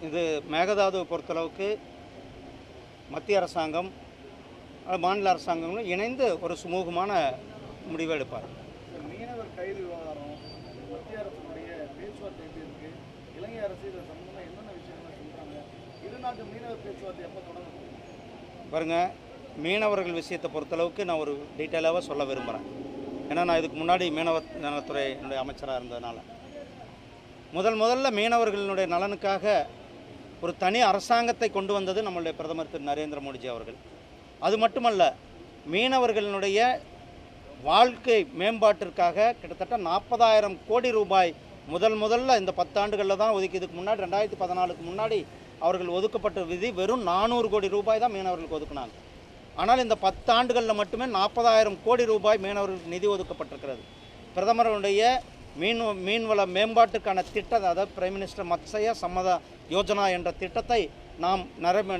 இது மேகதாதுவை பொறுத்தளவுக்கு மத்திய அரசாங்கம் மாநில அரசாங்கங்களும் இணைந்து ஒரு சுமூகமான முடிவை எடுப்பார். மீனவர் கைது விவகாரம் மத்திய அரசுடைய பேச்சுவார்த்தை எப்படி இருக்கு? இலங்கை அரசு இதை சம்பந்தமாக என்னென்ன விஷயங்கள் சொல்கிறாங்க? இரு நாட்டு மீனவர் பேச்சுவார்த்தை எப்போ தொடங்கும்? பாருங்க, மீனவர்கள் விஷயத்தை பொறுத்தளவுக்கு நான் ஒரு டீட்டெயிலாக சொல்ல விரும்புகிறேன். ஏன்னா நான் இதுக்கு முன்னாடி மீனவர் நலத்துறை என்னுடைய அமைச்சராக இருந்ததுனால முதல்ல மீனவர்களுடைய நலனுக்காக ஒரு தனி அரசாங்கத்தை கொண்டு வந்தது நம்மளுடைய பிரதமர் திரு நரேந்திர மோடிஜி அவர்கள். அது மட்டுமல்ல, மீனவர்களுடைய வாழ்க்கை மேம்பாட்டிற்காக கிட்டத்தட்ட 40,000 கோடி ரூபாய் முதல்ல இந்த 10 ஆண்டுகளில் தான் ஒதுக்கி. இதுக்கு முன்னாடி 2014க்கு முன்னாடி அவர்கள் ஒதுக்கப்பட்ட விதி வெறும் 400 கோடி ரூபாய் தான் மீனவர்களுக்கு ஒதுக்குனாங்க. ஆனால் இந்த 10 ஆண்டுகளில் மட்டுமே 40,000 கோடி ரூபாய் மீனவர்களுக்கு நிதி ஒதுக்கப்பட்டிருக்கிறது. பிரதமருடைய மீன்வள மேம்பாட்டுக்கான திட்டம், அதாவது பிரைம் மினிஸ்டர் மத்ஸ்ய சம்மத யோஜனா என்ற திட்டத்தை நாம்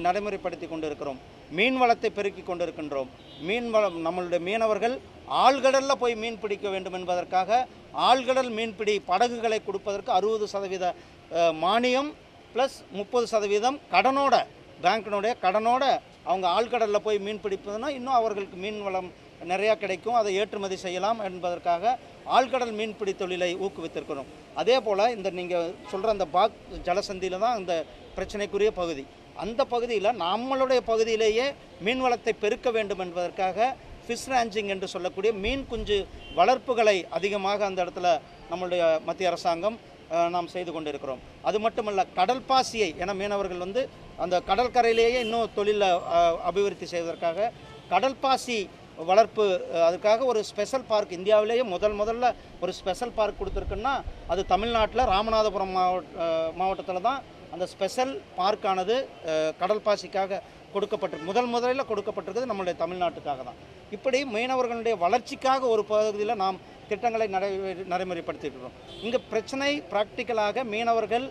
நடைமுறைப்படுத்தி கொண்டிருக்கிறோம். மீன்வளத்தை பெருக்கி கொண்டிருக்கின்றோம். மீன்வளம் நம்மளுடைய மீனவர்கள் ஆழ்கடலில் போய் மீன் பிடிக்க வேண்டும் என்பதற்காக ஆழ்கடல் மீன்பிடி படகுகளை கொடுப்பதற்கு 60% மானியம் ப்ளஸ் 30% கடனோட, பேங்கினுடைய கடனோட அவங்க ஆழ்கடலில் போய் மீன் பிடிப்பதுன்னா இன்னும் அவர்களுக்கு மீன் வளம் நிறையா கிடைக்கும், அதை ஏற்றுமதி செய்யலாம் என்பதற்காக ஆழ்கடல் மீன்பிடி தொழிலை ஊக்குவித்திருக்கிறோம். அதே போல் இந்த நீங்கள் சொல்கிற அந்த பாக் ஜலசந்தியில் தான் இந்த பிரச்சனைக்குரிய பகுதி. அந்த பகுதியில் நம்மளுடைய பகுதியிலேயே மீன்வளத்தை பெருக்க வேண்டும் என்பதற்காக ஃபிஷ் ரேஞ்சிங் என்று சொல்லக்கூடிய மீன் குஞ்சு வளர்ப்புகளை அதிகமாக அந்த இடத்துல நம்மளுடைய மத்திய அரசாங்கம் நாம் செய்து கொண்டிருக்கிறோம். அது மட்டுமல்ல, கடல் பாசியை, ஏன்னா மீனவர்கள் அந்த கடற்கரையிலேயே இன்னும் தொழிலை அபிவிருத்தி செய்வதற்காக கடல் பாசி வளர்ப்பு, அதுக்காக ஒரு ஸ்பெஷல் பார்க் இந்தியாவிலேயே முதல்ல ஒரு ஸ்பெஷல் பார்க் கொடுத்துருக்குன்னா அது தமிழ்நாட்டில் ராமநாதபுரம் மாவட்டத்தில் தான் அந்த ஸ்பெஷல் பார்க்கானது கடல் பாசிக்காக முதலில் கொடுக்கப்பட்டிருக்கிறது நம்மளுடைய தமிழ்நாட்டுக்காக தான். இப்படி மீனவர்களுடைய வளர்ச்சிக்காக ஒரு பகுதியில் நாம் திட்டங்களை நடைமுறைப்படுத்திட்டு. இங்கே பிரச்சனை ப்ராக்டிக்கலாக மீனவர்கள்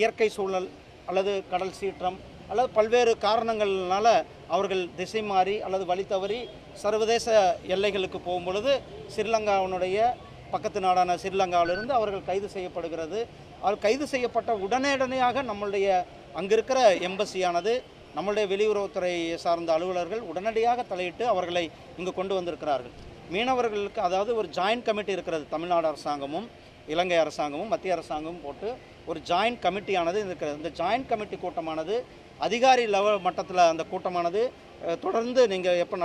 இயற்கை சூழல் அல்லது கடல் சீற்றம் அல்லது பல்வேறு காரணங்கள்னால அவர்கள் திசை மாறி அல்லது வழி தவறி சர்வதேச எல்லைகளுக்கு போகும் பொழுது ஸ்ரீலங்காவினுடைய பக்கத்து நாடான ஸ்ரீலங்காவிலிருந்து அவர்கள் கைது செய்யப்படுகிறது. அவர் கைது செய்யப்பட்ட உடனடியாக நம்மளுடைய அங்கே இருக்கிற எம்பசியானது, நம்மளுடைய வெளியுறவுத்துறை சார்ந்த அலுவலர்கள் உடனடியாக தலையிட்டு அவர்களை இங்கு கொண்டு வந்திருக்கிறார்கள். மீனவர்களுக்கு அதாவது ஒரு ஜாயின்ட் கமிட்டி இருக்கிறது. தமிழ்நாடு அரசாங்கமும் இலங்கை அரசாங்கமும் மத்திய அரசாங்கமும் போட்டு ஒரு ஜாயின்ட் கமிட்டியானது இருக்கிறது. இந்த ஜாயின்ட் கமிட்டி கூட்டமானது அதிகாரி லெவல் மட்டத்தில் அந்த கூட்டமானது தொடர்ந்து நீங்கள் எப்போ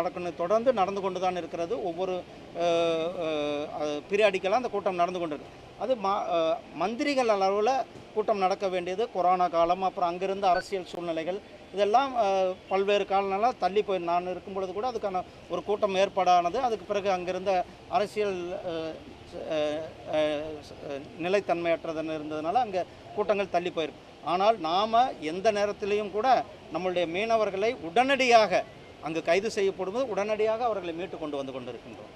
தொடர்ந்து நடந்து கொண்டு தான் இருக்கிறது. ஒவ்வொரு பீரியாடிக்கெல்லாம் அந்த கூட்டம் நடந்து கொண்டு இருக்கு. அது மந்திரிகள் அளவில் கூட்டம் நடக்க வேண்டியது கொரோனா காலம், அப்புறம் அங்கிருந்த அரசியல் சூழ்நிலைகள், இதெல்லாம் பல்வேறு காலனால தள்ளி போய் நான் இருக்கும் பொழுது கூட அதுக்கான ஒரு கூட்டம் ஏற்பாடானது. அதுக்கு பிறகு அங்கிருந்த அரசியல் நிலைத்தன்மையற்றதுன்னு இருந்ததுனால அங்கே கூட்டங்கள் தள்ளி போயிருக்கு. ஆனால் நாம் எந்த நேரத்திலையும் கூட நம்மளுடைய மீனவர்களை உடனடியாக அங்கு கைது செய்யப்படும்போது உடனடியாக அவர்களை மீட்டு கொண்டு வந்து கொண்டிருக்கின்றோம்.